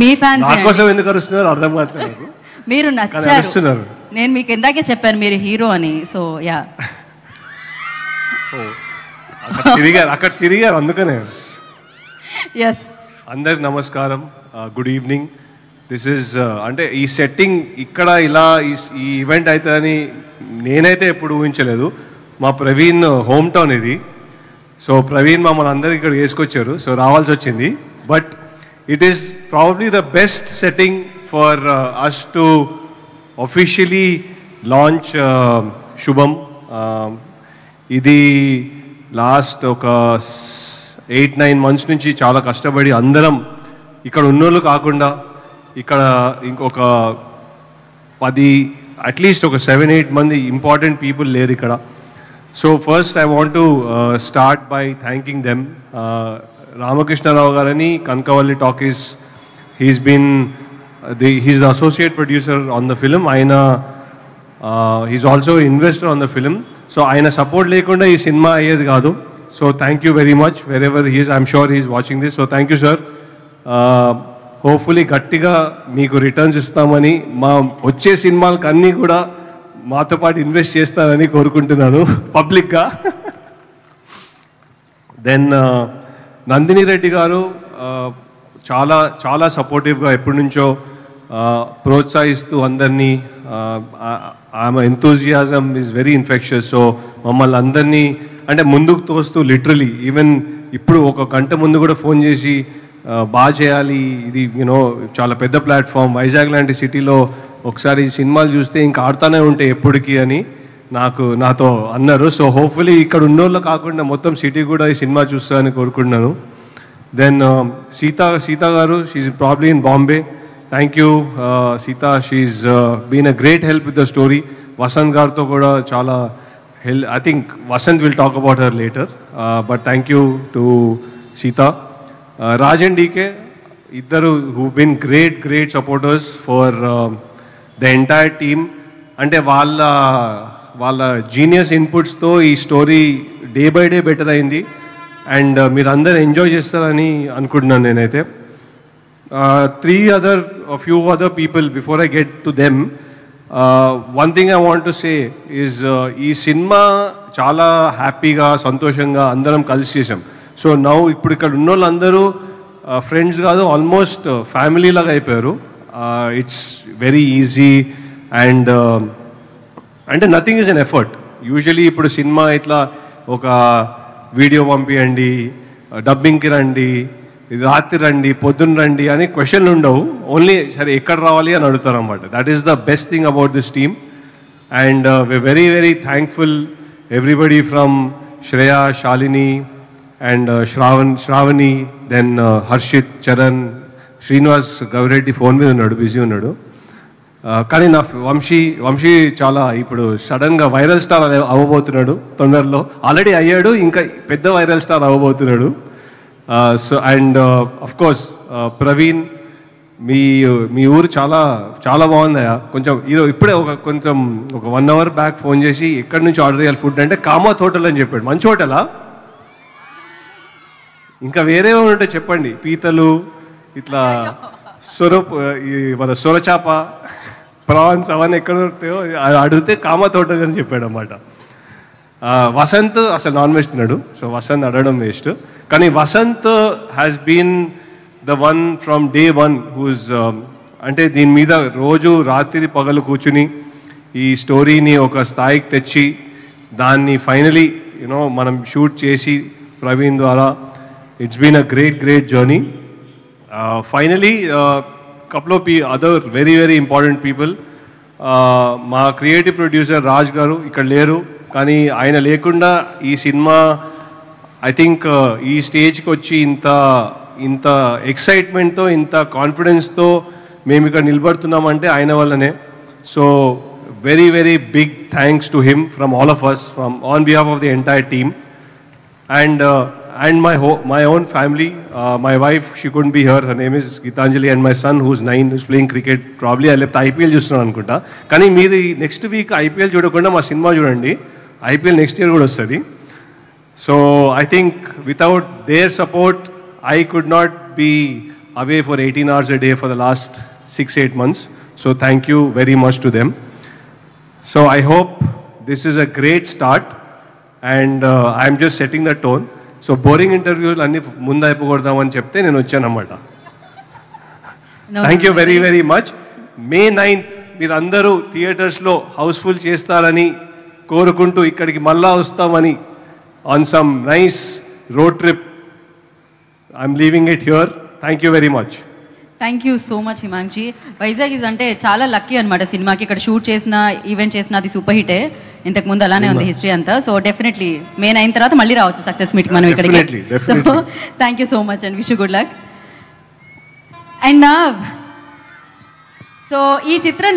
మీ fans నా కోసం ఎందుకు అరుస్తున్నారు అర్థం కావట్లేదు. మీరు నచ్చారు. నేను మీకు ఇందాకే చెప్పాను మీరు హీరో అని. సో యా అక్కడ తిరిగారు అందుకనే. ఎస్. అందరికి నమస్కారం, గుడ్ ఈవినింగ్. దిస్ ఈజ్ అంటే ఈ సెట్టింగ్ ఇక్కడ ఇలా ఈ ఈవెంట్ అవుతుందని నేనైతే ఎప్పుడు ఊహించలేదు. మా ప్రవీణ్ హోమ్ టౌన్ ఇది. సో ప్రవీణ్ మమ్మల్ని అందరికి ఇక్కడ వేసుకొచ్చారు, సో రావాల్సి వచ్చింది. But it is probably the best setting for us to officially launch Shubham. ఇది లాస్ట్ ఒక 8-9 months నుంచి చాలా కష్టపడి అందరం ఇక్కడ ఉన్నోళ్ళు కాకుండా ఇక్కడ ఇంకొక 10 అట్లీస్ట్ ఒక 7-8 మంది ఇంపార్టెంట్ పీపుల్ లేరు ఇక్కడ. So first I want to start by thanking them. Ramakrishna Rao గారని Kanakavalli talkies, he's the associate producer on the film. ఆయన he's also investor on the film. So ఆయన సపోర్ట్ లేకుండా ఈ సినిమా అయ్యేది కాదు. So thank you very much wherever he's. I'm sure he's watching this. So thank you sir. Hopefully గట్టిగా మీకు returns ఇస్తామని, మా వచ్చే సినిమాలకు అన్నీ కూడా మాతో పాటు ఇన్వెస్ట్ చేస్తారని కోరుకుంటున్నాను పబ్లిక్గా. దెన్ నందిని రెడ్డి గారు చాలా చాలా సపోర్టివ్గా ఎప్పటి నుంచో ప్రోత్సహిస్తూ అందరినీ, ఆమె enthusiasm is very infectious. So మమ్మల్ని అందరినీ అంటే ముందుకు తోస్తూ లిటరలీ ఈవెన్ ఇప్పుడు ఒక గంట ముందు కూడా ఫోన్ చేసి బాగా చేయాలి, ఇది యూనో చాలా పెద్ద ప్లాట్ఫామ్, వైజాగ్ లాంటి సిటీలో ఒకసారి సినిమాలు చూస్తే ఇంకా ఆడుతూనే ఉంటాయి ఎప్పటికీ అని నాతో అన్నారు. సో హోప్ఫుల్లీ ఇక్కడ ఉన్నోళ్ళు కాకుండా మొత్తం సిటీ కూడా ఈ సినిమా చూస్తారని కోరుకుంటున్నాను. Then Sita garu, she's probably in Bombay. Thank you Sita, she's been a great help with the story. Vasanth గారితో కూడా చాలా I think Vasant will talk about her later, but thank you to Sita. Raj and DK, iddaru who've been great supporters for the entire team. Ante valla genius inputs tho ee story day by day better ayindi, and meer andaru enjoy chestarani anukuntunnan nenaithe. A few other people before I get to them. One thing I want to say is ఈ cinema చాలా హ్యాపీగా సంతోషంగా అందరం కలిసి చేసాం. So now ఇప్పుడు ఇక్కడ ఉన్న వాళ్ళందరూ ఫ్రెండ్స్ కాదు, ఆల్మోస్ట్ ఫ్యామిలీ లాగా అయిపోయారు. ఇట్స్ వెరీ ఈజీ అండ్ అంటే nothing is an effort. Usually ఇప్పుడు సినిమా ఇట్లా ఒక వీడియో పంపించండి, డబ్బింగ్కి రండి, రాత్రి రండి, పొద్దున్న రండి అని క్వశ్చన్లు ఉండవు. ఓన్లీ సరే ఎక్కడ రావాలి అని అడుగుతారు అన్నమాట. That is the best thing about this team. And we're very thankful everybody from Shreya, Shalini and Shravani, then Harshit, Charan, Srinivas Gavireddy phone మీద ఉన్నాడు, బిజీ ఉన్నాడు. కానీ నా వంశీ చాలా ఇప్పుడు సడన్గా వైరల్ స్టార్ అవ్వబోతున్నాడు తొందరలో. ఆల్రెడీ అయ్యాడు, ఇంకా పెద్ద వైరల్ స్టార్ అవ్వబోతున్నాడు. So and of course Praveen, మీ ఊరు చాలా చాలా బాగుందయా. కొంచెం ఇప్పుడే ఒక 1 hour బ్యాక్ ఫోన్ చేసి ఎక్కడి నుంచి ఆర్డర్ చేయాలి ఫుడ్ అంటే కామత్ హోటల్ అని చెప్పాడు. మంచి హోటలా? ఇంకా వేరే ఉంటే చెప్పండి. పీతలు ఇట్లా మన సొరచాప, ప్రాన్స్ అవన్నీ ఎక్కడ దొరుకుతాయో అడిగితే కామత్ హోటల్ అని చెప్పాడు అన్నమాట. వసంత్ అసలు నాన్ వెజ్ తిన్నాడు, సో వసంత్ అడగడం వేస్ట్. కానీ Vasanth has been the one from day 1 whose అంటే దీని మీద రోజు రాత్రి పగలు కూర్చుని ఈ స్టోరీని ఒక స్థాయికి తెచ్చి దాన్ని ఫైనలీ యూనో మనం షూట్ చేసి ప్రవీణ్ ద్వారా it's been a great journey. Finally couple of other very important people. మా క్రియేటివ్ ప్రొడ్యూసర్ రాజ్ గారు ఇక్కడ లేరు, కానీ ఆయన లేకుండా ఈ సినిమా ఐ థింక్ ఈ స్టేజ్కి వచ్చి ఇంత ఎక్సైట్మెంట్తో ఇంత కాన్ఫిడెన్స్తో మేము ఇక్కడ నిలబడుతున్నామంటే ఆయన వల్లనే. So very big thanks to him from all of us, from on behalf of the entire team. And my own family, my wife, she couldn't be here, her name is Gitanjali, and my son who's 9 who's playing cricket. Probably I left IPL చూస్తున్నాను అనుకుంటా, కానీ మీరు next week IPL చూడకుండా మా cinema చూడండి, IPL next year కూడా వస్తుంది. So I think without their support I could not be away for 18 hours a day for the last 6-8 months. So thank you very much to them. So I hope this is a great start, and I'm just setting the tone. So boring interviews అన్ని ముందు అయిపోకూడదామని చెప్తే నేను వచ్చానన్నమాట. Thank you very very much. May 9th మీరందరూ థియేటర్స్లో Housefull చేస్తారని కోరుకుంటూ ఇక్కడికి మళ్ళా వస్తామని on some nice road trip I'm leaving it here. Thank you very much. Thank you so much Himanshi. Vizag is అంటే చాలా లక్కీ అనమాట సినిమాకి. ఇక్కడ షూట్ చేసిన ఈవెంట్ చేసిన అది సూపర్ హిటే. ఇంతకు ముందు అలానే ఉంది హిస్టరీ అంతా. సో డెఫినెట్లీ May 9 తర్వాత మళ్ళీ రావచ్చు సక్సెస్ మీట్ మనం ఇక్కడికి. So thank you so much and wish you good luck. And so ఈ చిత్రం